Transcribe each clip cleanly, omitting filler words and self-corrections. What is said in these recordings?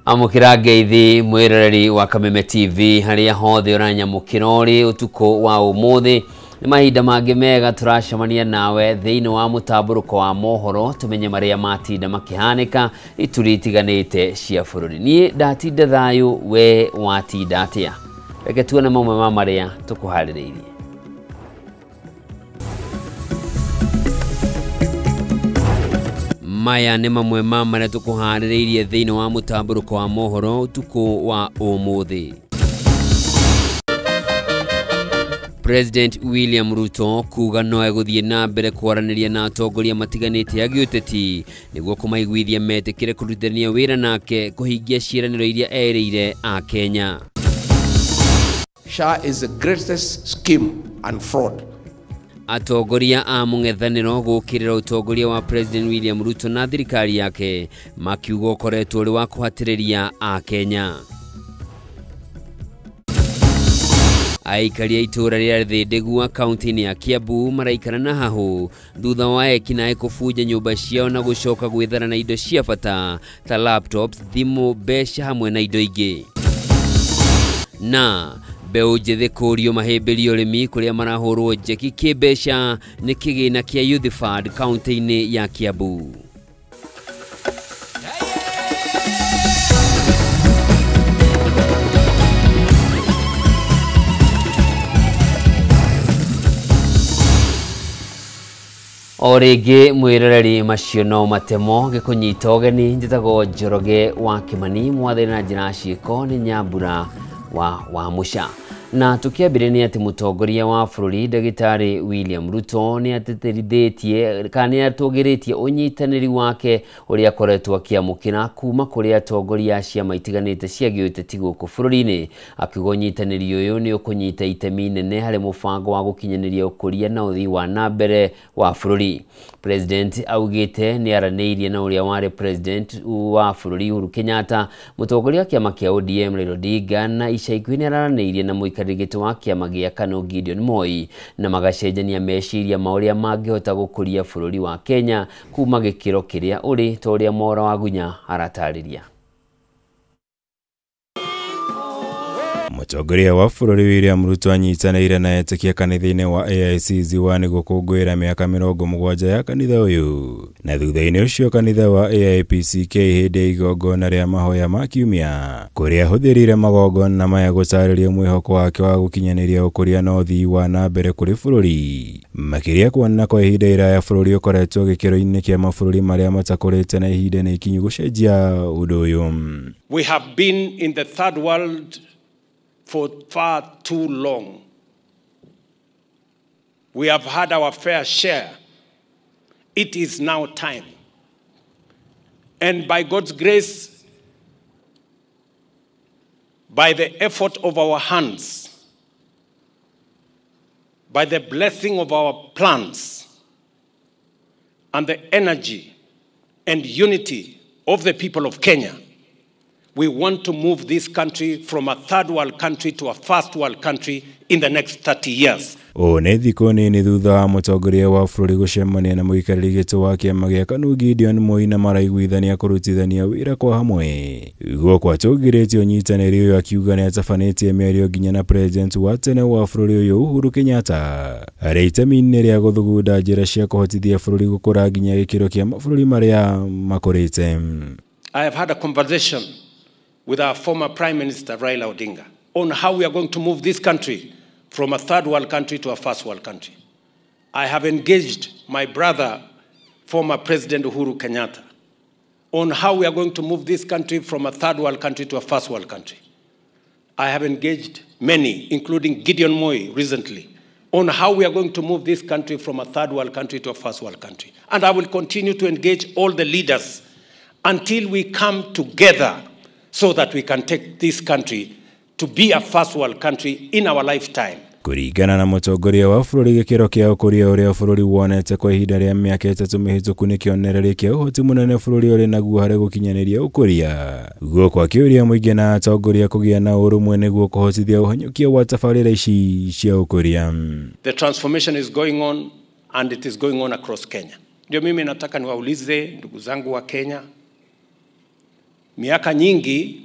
Amukira ngeithi mwiroreri wa Kameme TV haria hothe uranyamukira uri utuko wa umuthi ni mahinda mangi mega turacemania nawe thiini wa mutamburuko wa mohoro tumenye maria matinda makihanika ituritiganite cia bururi. Nie ndatinda thayu we watinda atia. Reke tuone mamwe ma maria tukuhaririirie. Maya ni mamwe ma maria tukuhaririirie thiini wa mutamburuko wa mohoro utuko wa umuthi. President William Ruto kuga no eguthie na mbere kwaraniria na atongoria matiganite ya giuteti niguo kumaiguithia metikire kurutithania wira nake kuhingia ciiraniro iria erire a Kenya. SHA is the greatest scheme and fraud. Atongoria a mung'ethaniro gukirira utongoria wa President William Ruto na thirikari yake makiuga ukoretwo uri wa kuhatiriria a Kenya. Aikari itura ria Thindegua kaunti ya Kiambu maraikara na hahu thutha wa ekinae kufuja nyumba ciao na gucoka gwithara na indo cia bata ta laptops, thimu, mbeca hamwe na indo ingi. Na mbeu njithi kurio mahimbirio urimi kuria marahurwo njeki kimbeca ni kigina kia Youth Fund kaunti-ini ya Kiambu. Origi mwiroreri macio no matemo gikunyita ogeni njitago Njoroge wa Kimani mwathani na njira ciiko ni Nyambura wa Musha. Na tukiambirania ati mutongoria wa bururi Ndagitari William Ruto ni ateterithitie kana atogiritie unyitaniri wake uria akoretwo akiamukira kuma kuri atongoria ciama itiganite cia giuteti guku bururi-ini akiuga unyitaniri uyu ni ukunyita itemi nene hari mubango wa gukinyaniria ukuria na uthii wa nambere wa bururi. President augite ni araniirie na uria wari president wa bururi Uhuru Kenyatta, mutongoria kiama kia ODM Raila Odinga na ica ikuhĩ ni araniirie na muikarigiti wa kiama gia KANU Gideon Moi na magacenjania meciria mauria mangihota gukuria bururi wa Kenya kuma gikiro kiria uri to uria Mora wa Gunya aratariria. Mutongoria wa bururi William Ruto anyitanĩire na etĩkia kanitha-inĩ wa AIC Ziwani gũkũngũĩra mĩaka 70 ya kanitha ũyũ. Na thutha-inĩ ũcio kanitha wa AIPCK hĩndĩ igongona rĩa mahoya ma kiumia kũrĩa ahũthĩrire magongona maya gũtarĩria mwĩhoko wake wa gũkinyanĩria ũkũria na ũthii wa na mbere kũrĩ bũrũri. Makĩria kuona kwa ihinda iraya bũrũri ũkoretwo gĩkĩro-inĩ kĩa mabũrũri marĩa matakũrĩte na ihinda nĩ ikinyu gũcenjia ũndũ ũyũ. We have been in the third world for far too long. We have had our fair share. It is now time. And by God's grace, by the effort of our hands, by the blessing of our plans, and the energy and unity of the people of Kenya, we want to move this country from a third world country to a first world country in the next 30 years. One thikũ nini thutha wa mutongoria wa bũrũri gũcemania na mũikarĩri wa kĩama gĩa KANU Gideon Moi na maraiguithania kũrutithania wĩra kwa hamwe. Guo kwatũngĩrĩtie ũnyitanĩri ũyũ akiuga nĩ atabanĩtie mĩario nginya na president wa tene wa bũrũri ũyũ Uhuru Kenyatta arĩ itemi-inĩ rĩa gũthugunda njĩra cia kũhotithia bũrũri gũkũra nginya gĩkĩro kĩa mabũrũri marĩa makũrĩte. I have had a conversation with our former Prime Minister Raila Odinga on how we are going to move this country from a third world country to a first world country. I have engaged my brother, former President Uhuru Kenyatta, on how we are going to move this country from a third world country to a first world country. I have engaged many, including Gideon Moi recently, on how we are going to move this country from a third world country to a first world country. And I will continue to engage all the leaders until we come together so that we can take this country to be a first world country in our lifetime. Kuringana na mutongoria wa bũrũri gĩkĩro kĩa ũkũria ũrĩa bũrũri wonete kwa ihinda rĩa mĩaka 3 mĩhĩtũku nĩ kĩonereria kĩa ũhoti mũnene bũrũri ũrĩ naguo harĩ gũkinyanĩria ũkũria. Guo kwa kĩũria mũingĩ na atongoria kũgĩa na ũrũmwe nĩguo kũhotithia ũhanyũkia wa tabarĩra ici cia ũkũria. The transformation is going on and it is going on across Kenya. Ndio mimi nataka niwaulize ndugu zangu wa Kenya, Miaka nyingi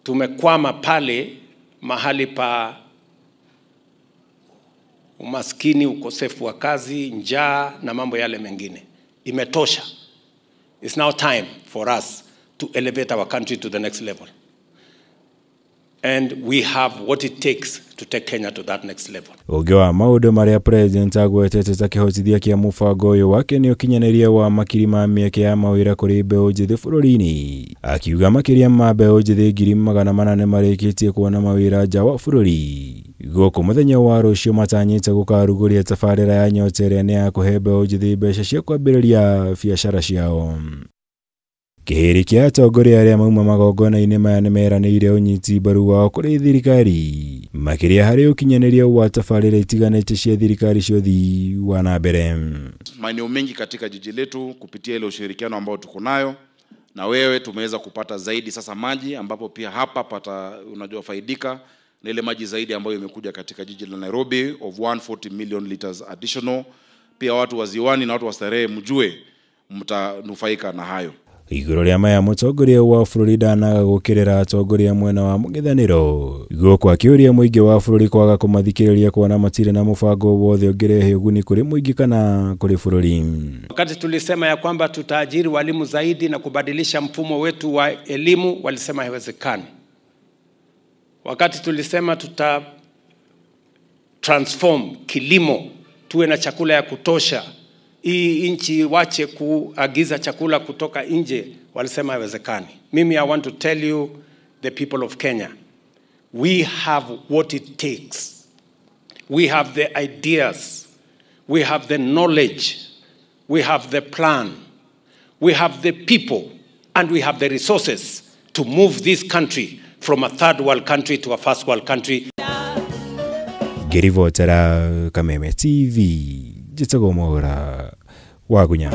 tumekwama pale mahali pa umaskini, ukosefu wa kazi, njaa na mambo yale mengine. Imetosha. It's now time for us to elevate our country to the next level. And we have what it takes to take Kenya to that next level. Ugiwa maudu maria president agwetete ta kihotithia kia mubango uyu wake ni ukinyaniria wa makirima mieke ya mawira kuri mbeũ njithi bũrũri-inĩ. Akiuga makiria ma mbeũ njithi 800 marikitie kuona mawira nja wa bũrũri. Gũkũ mũthenya wa rũciũ matanyĩte gũkaruguria tabarĩra ya Nyota ĩrĩa nĩ ya kũhe mbeũ njithi mbeca cia kwambĩrĩria biacara ciao. Kĩhĩri kĩa atongoria arĩa mauma magongona-inĩ maya nĩ meranĩire ũnyiti mbaru wao kũrĩ thirikari, makĩria harĩ ũkinyanĩria wa tabarĩra itiganĩte cia thirikari cia ũthii wa na mbere. Maeneo mengi katika jiji letu kupitia ile ushirikiano ambao tuko nayo na wewe tumeweza kupata zaidi sasa maji, ambapo pia hapa unajua faidika na ile maji zaidi ambayo imekuja katika jiji la Nairobi of 140 million liters additional. Pia watu wa Ziwani na watu wa Starehe mjue mtanufaika na hayo. Igũrũ rĩa maya mũtongoria wa bũrũri ndanaga gũkĩrĩra atongoria mwena wa mũng'ethanĩro. Gũkũ akĩũria mũingĩ wa bũrũri kwaga kũmathikĩrĩria kuona matirĩ na mũbango wothe ũngĩrehe ũguni kũrĩ mũingĩ kana kũrĩ bũrũri. Wakati tulisema ya kwamba tutaajiri walimu zaidi na kubadilisha mfumo wetu wa elimu, walisema haiwezekani. Wakati tulisema transform kilimo tuwe na chakula ya kutosha, hii nchi wache kuagiza chakula kutoka nje, walisema haiwezekani. Mimi I want to tell you, the people of Kenya, we have what it takes. We have the ideas, we have the knowledge, we have the plan, we have the people, and we have the resources to move this country from a third world country to a first world country. Ngĩribotera Kameme TV, njĩtagwo Mwaũra Wagunya.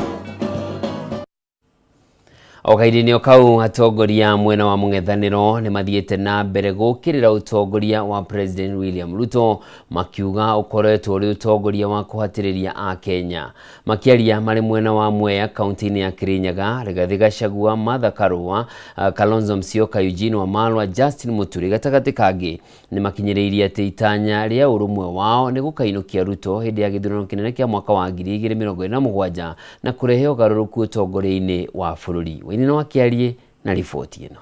Okaidini okau atongoria mwena wa mũng'ethanĩro nĩ mathiĩte na mbere gũkĩrĩra ũtongoria wa President William Ruto, makiuga ũkoretwo ũrĩ ũtongoria wa kũhatĩrĩria a Kenya. Makiaria marĩ mwena wa Mwea kaunti-inĩ ya Kirinyaga, Rigathi Gachagua, Martha Karua, Kalonzo Musyoka, Eugene Wamalwa, Justin Muturi gatagatĩ kangĩ nĩ makinyĩrĩirie atĩ itanya rĩa ũrũmwe wao nĩ gũkainũkia Ruto hĩndĩ ya gĩthurano kĩnene kĩa mwaka wa 2027 na kũrehe ũgarũrũku ũtongoria-inĩ wa bũrũri. Nino wakiarie na riboti ĩno.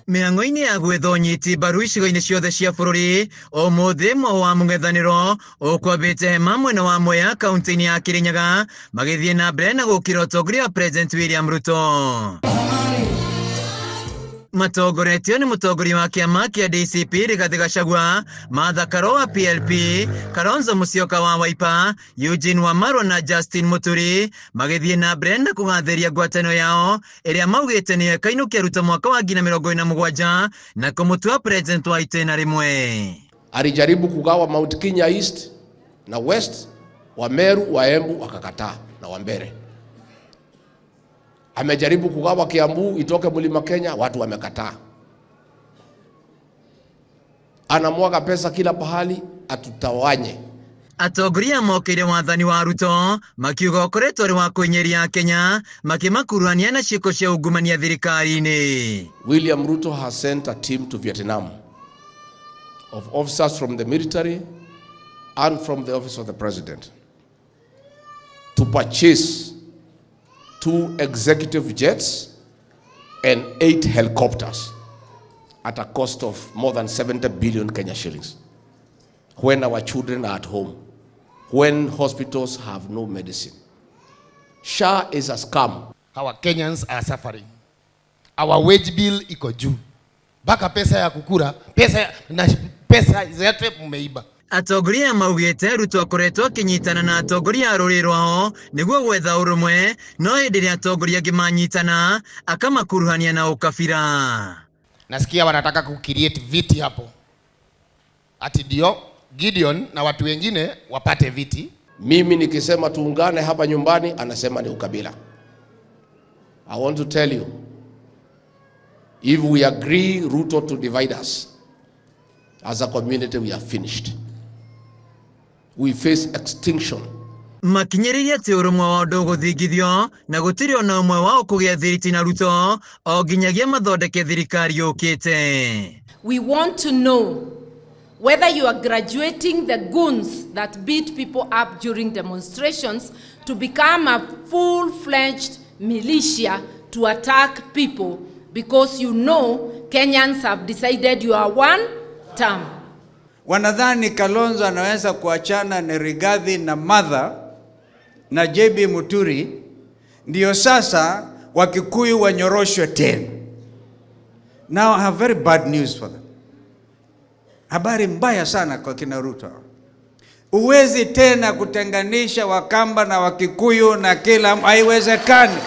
Mĩhang'o-inĩ ya gwetha ũnyiti mbaru icigo-inĩ ciothe cia bũrũri, ũmũthĩ mwa wa mũng'ethanĩro ũkwambĩte hema mwena wa Mwea kaunti-inĩ ya Kirinyaga magĩthiĩ na mbere na gũkĩra ũtongoria wa President William Ruto. Matongoretio nĩ mũtongoria wa kĩama kĩa DCP Rigathi Gachagua, Martha Karua wa PLP, Kalonzo Musyoka wa Wiper, Eugene Wamalwa na Justin Muturi magĩthiĩ na mbere na kũgathĩria ngwatanĩro yao ĩrĩa maugĩte nĩ ĩkainũkia Ruto mwaka wa 2027 na kũmũtua president wa itena rĩmwe. Alijaribu kugawa Mount Kenya East na West, wa Meru, wa Embu wakakataa na Wambere. Amejaribu kugawa Kiambu itoke Mlima Kenya, watu wamekataa. Anamwaga pesa kila pahali atutawanye. Atongoria mokĩire wathani wa Ruto makiuga ũkoretwo ũrĩ wa kũinyeria Kenya makimakuruhania na ciĩko cia ungumania thirikari-inĩ. William Ruto has sent a team to Vietnam of officers from the military and from the office of the president to purchase 2 executive jets and 8 helicopters at a cost of more than 70 billion Kenya shillings. When our children are at home, when hospitals have no medicine. SHA is a scam. Our Kenyans are suffering. Our wage bill iko juu. Baka pesa ya kukura, pesa zote mmeiba. Atongoria maugĩte Ruto akoretwo akĩnyitana na atongoria a rũrĩrĩ rwao nĩguo gwetha ũrũmwe, no hĩndĩ ĩrĩa atongoria angĩ manyitana akamakuruhania na ũkabira. Nasikia wanataka ku-create viti hapo. Ati ndio Gideon na watu wengine wapate viti. Mimi nikisema tuungane hapa nyumbani anasema ni ukabila. I want to tell you, if we agree Ruto to divide us, as a community we are finished. We face extinction makinyiririe ati urumwe wa undu guthingithio na gutiri ona umwe wao kugia thiriti na Ruto o nginyagia mathondeke thirikari yukite. We want to know whether you are graduating the goons that beat people up during demonstrations to become a full-fledged militia to attack people because you know Kenyans have decided you are one term. Wanadhani Kalonzo anaweza kuachana na Rigathi na Martha na JB Muturi ndio sasa Wakikuyu wanyoroshwe tena. Now I have very bad news for them. Habari mbaya sana kwa kina Ruto. Uwezi tena kutenganisha Wakamba na Wakikuyu na kila haiwezekani.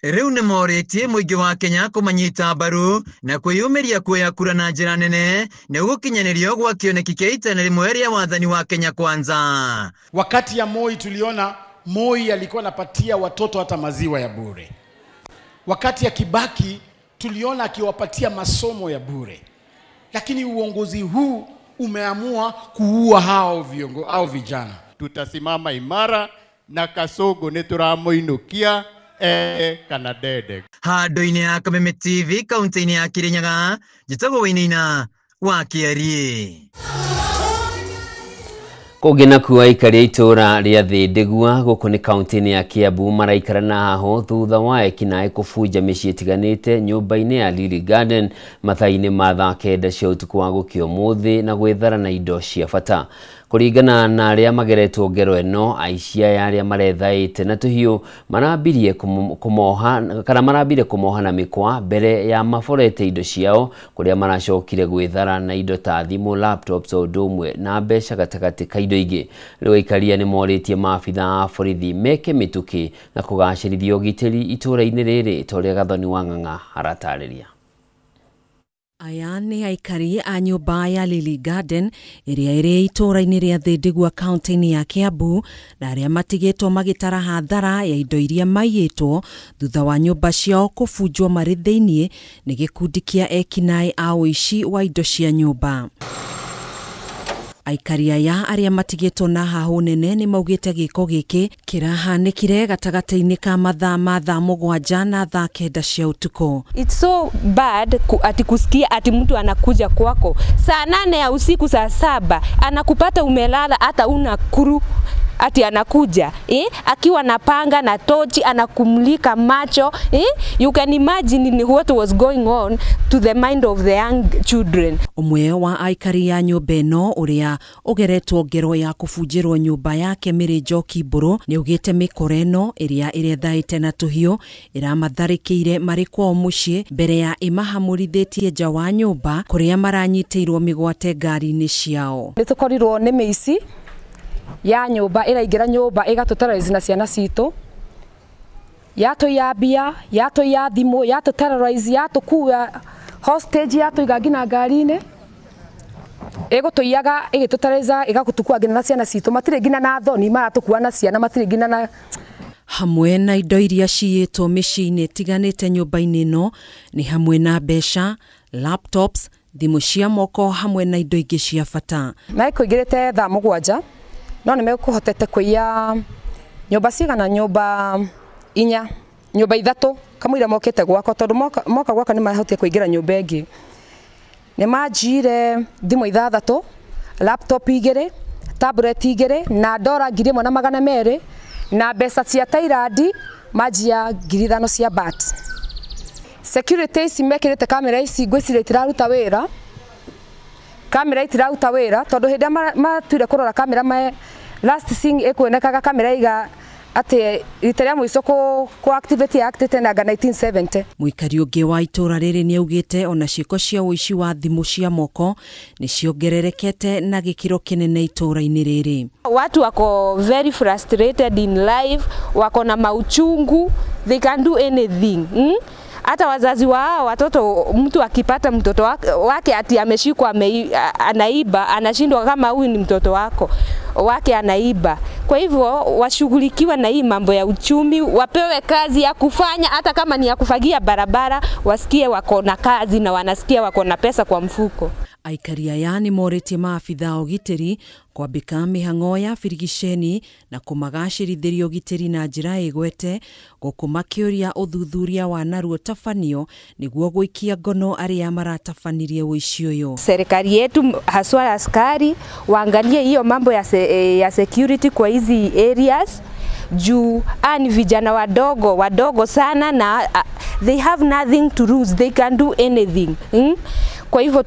Riu ni moretie muingi wa Kenya kumanyita mbaru na kwiyumiria kuoya kura na njira nene ni gukinyanirio gwa kioneki kia itana rimwe ria wathani wa Kenya Kwanza. Wakati ya Moi tuliona Moi alikuwa anapatia watoto hata maziwa ya bure. Wakati ya Kibaki tuliona akiwapatia masomo ya bure. Lakini uongozi huu umeamua kuua hao vijana. Tutasimama imara na Kasogo nituramuinukia kana dede. Handu-ini ya Kameme TV kaunti-ini ya Kirinyaga, njitagwo Wainaina wa Kiarie. Kugina kuwa ikari itura ria Thindegua guku ni kaunti-ini ya Kiambu maraikarana haho thutha wa ekinae kufuja micii itiganite nyumba-ini ya Lily Garden mathaa-ini ma thaa kenda cia utuku wa gukio muthi na gwithara na indo cia bata. Kuringana na aria mageretwo ngero eno, aici aya aria marethaite na tuhiu marambirie kumoha na mikwa mbere ya maforete indo ciao kuria maracokire gwithara na indo ta thimu, laptops o ndumwe na mbeca gatagati ka indo ingi. Riu ikaria ni moritie maabitha a borithi meke mituki na kugacirithia ugitiri itura-ini riri toria Gathoni wa Ng'ang'a aratariria. Aya ni aikari a nyumba ya Lily Garden iria iri itura-ini ria Thindegua kaunti-ini ya Kiambu na aria matigitwo magitara hathara ya indo iria maiyitwo thutha wa nyumba ciao kubunjwo mari thiini ni gikundi kia ekinae a uici wa indo cia nyumba. Aikari aya aria matigitwo na hahu nene ni maugite giko giki kirahanikire gatagati-ini ka mathaa ma thaa mugwanja na thaa kenda cia utuku. It's so bad ati kusikia ati mtu anakuja kwako saa 8 ya usiku, saa 7 anakupata umelala hata una kuru ati anakuja akiwa na panga na tochi anakumulika macho. You can imagine what was going on to the mind of the young children. Umwe wa aikari ya nyumba eno uria ugeretwo ngero ya kubunjirwo nyumba yake Mary Njoki Mburu ni ugite mikore eno iria irethaite na tuhiu iramatharikire mari kwao mucii mbere ya imahamurithitie nja wa nyumba kuria maranyitiirwo migwate ngari-ini ciao. Nitukorirwo ni mici ya nyumba iraingira nyumba igatuterrorize na ciana citu, yatuiya mbia, yatuiya thimu, yatuterrorize, yatukua hostage, yatuiga ngina ngari-ini, igutuiyaga igituterrorize, igagutukua ngina na ciana citu, matire ngina na thoni maratukua na ciana, matire ngina na hamwe na indo iria ciitwo micii-ini tiganite nyumba-ini ino ni hamwe na mbeca, laptops, thimu cia moko hamwe na indo ingi cia bata. Na ikuingirite thaa mugwanja no ni mekuhotete kuiya nyumba cigana, nyumba 4, nyumba 3 kamwira mokete gwako tondu moka gwaka ni mahotie kuingira nyumba ingi. Ni majire thimu 6, laptop 2, tablet 2 na $1 1,200 na mbeca cia Thailand majia 5,000 cia bat. Security ici mekirite kamera ici ngwicire itiraruta wira, kamera itiraruta wira tondu hinda matwire kurora kamera last thing ikuonekaga kamera iga ati ritaria mwico ku activity acted na 1970. Muikari ungi wa itura riri ni augite ona ciiko cia uici wa thimu cia moko ni ciongererekete na gikiro kinene itura-ini riri. Watu wako very frustrated in life, wako na mauchungu, they can do anything. Hata wazazi wao watoto, mtu akipata mtoto wake ati ameshikwa anaiba, anashindwa kama huyu ni mtoto wake anaiba. Kwa hivyo washughulikiwa na hii mambo ya uchumi, wapewe kazi ya kufanya, hata kama ni ya kufagia barabara, wasikie wako na kazi na wanasikia wako na pesa kwa mfuko. Aikari aya nĩ morĩtie maabitha ũgitĩri kwambĩka mĩhang'o ya birigiceni na kũmagacĩrithĩria ũgitĩri na njĩra ĩgwete, gũkũ makĩũria ũthuthuria wa narua tabanio nĩguo gũikia ngono arĩa maratabanirie ũici ũyũ. Serikali yetu haswa askari waangalie hiyo mambo ya security kwa hizi areas juu ni vijana wadogo sana na they have nothing to lose, they can do anything. Kwa hivyo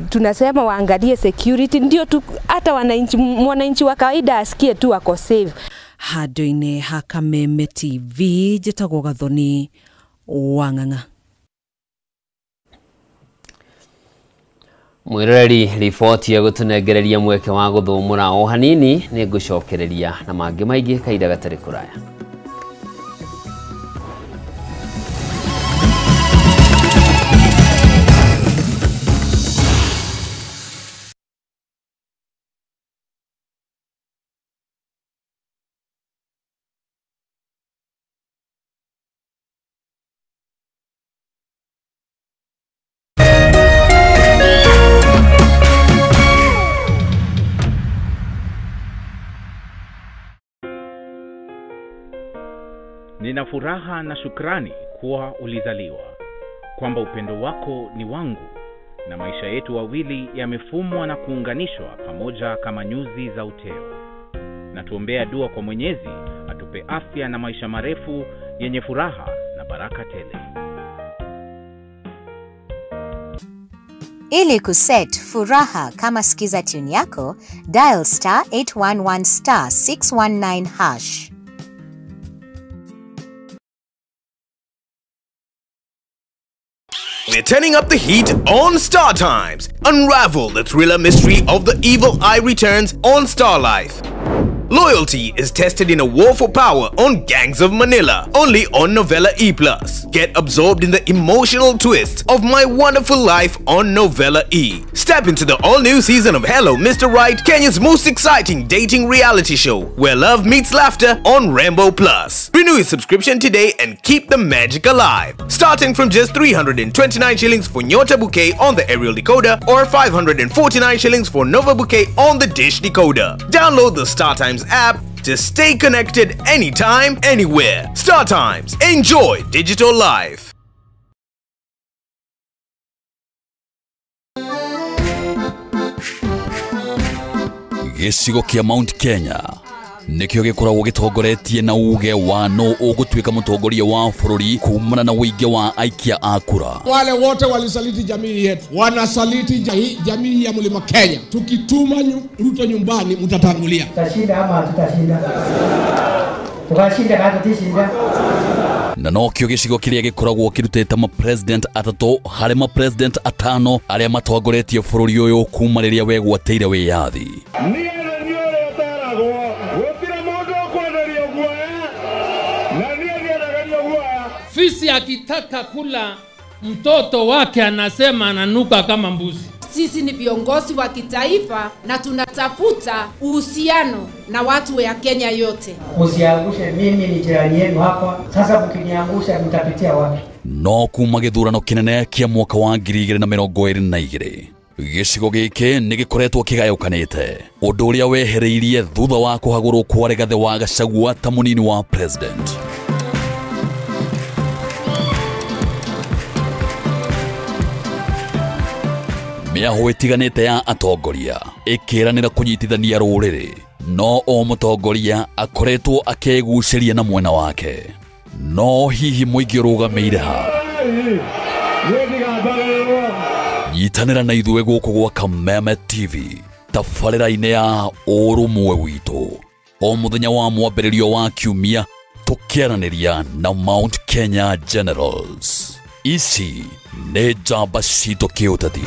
tunasema waangalie security ndio hata mwananchi wa kawaida asikie tu wako safe. Handũ-inĩ ha Kameme TV njĩtagwo Gathoni Wang'ang'a. Mwiroreri riboti ya gũtũnengereria mweke wa gũthũmũra o hanini nĩ ngũcokereria na mangĩ maingĩ kaida gatarĩ kũraya. Nina furaha na shukrani kuwa ulizaliwa, kwamba upendo wako ni wangu, na maisha yetu wawili yamefumwa na kuunganishwa pamoja kama nyuzi za uteo. Na tuombea dua kwa Mwenyezi atupe afya na maisha marefu yenye furaha na baraka tele. Ili kuset furaha kama sikiza tune yako, dial *811*619#. We're turning up the heat on Star Times. Unravel the thriller mystery of The Evil Eye Returns on Star Life. Loyalty is tested in a war for power on Gangs of Manila, only on Novella E+. Get absorbed in the emotional twists of My Wonderful Life on Novella E. Step into the all-new season of Hello Mr. Right, Kenya's most exciting dating reality show, where love meets laughter on Rainbow+. Renew your subscription today and keep the magic alive. Starting from just 329 shillings for Nyota Bouquet on the aerial decoder or 549 shillings for Nova Bouquet on the dish decoder. Download the Star Times app to stay connected anytime, anywhere. Star Times. Enjoy digital life. Gĩcigo kĩa Mount Kenya nikio gikoragwo gitongoretie na uge wa no ũgũtuĩka mũtongoria wa bũrũri kumana na wĩingĩ wa aikia a kura. Wale wote walisaliti jamii yetu, wanasaliti jamii ya Mlima Kenya. Tukituma Ruto nyumbani mtatangulia. Tutashinda ama tutashinda? Tukashinda kama tutashinda. Na nokio gĩcigo kĩrĩa gĩkoragwo kĩrutĩte ma-president atatũ harĩ ma-president atano arĩa matongoretie bũrũri ũyũ kuma rĩrĩa wegwatĩire wĩyathi. Fisi akitaka kula mtoto wake anasema ananuka kama mbuzi. Sisi ni viongozi wa kitaifa na tunatafuta uhusiano na watu wa Kenya yote. Usiangushe, mimi ni jirani yenu hapa. Sasa mkiniangusha mtapitia wapi? No kuma gĩthurano kĩnene kĩa mwaka wa 2022. Gĩcigo gĩkĩ nĩ gĩkoretwo kĩgayũkanĩte, ũndũ ũrĩa wehereirie thutha wa kũhagũrwo kwa Rigathi wa Gachagua ta mũnini wa president. Mĩaho ĩtiganĩte ya atongoria ĩkĩranĩra kũnyitithania rũrĩrĩ, no o mũtongoria akoretwo akĩgucĩria na mwena wake. No hihi mũingĩ ũrũgamĩire ha? Nyitanĩra na ithuĩ gũkũ gwa Kameme TV tabarĩra-inĩ ya ũrũmwe witũ, o mũthenya wa mwambĩrĩrio wa kiumia tũkĩaranĩria na Mount Kenya Generals. Ici nĩ njamba citũ kĩũteti.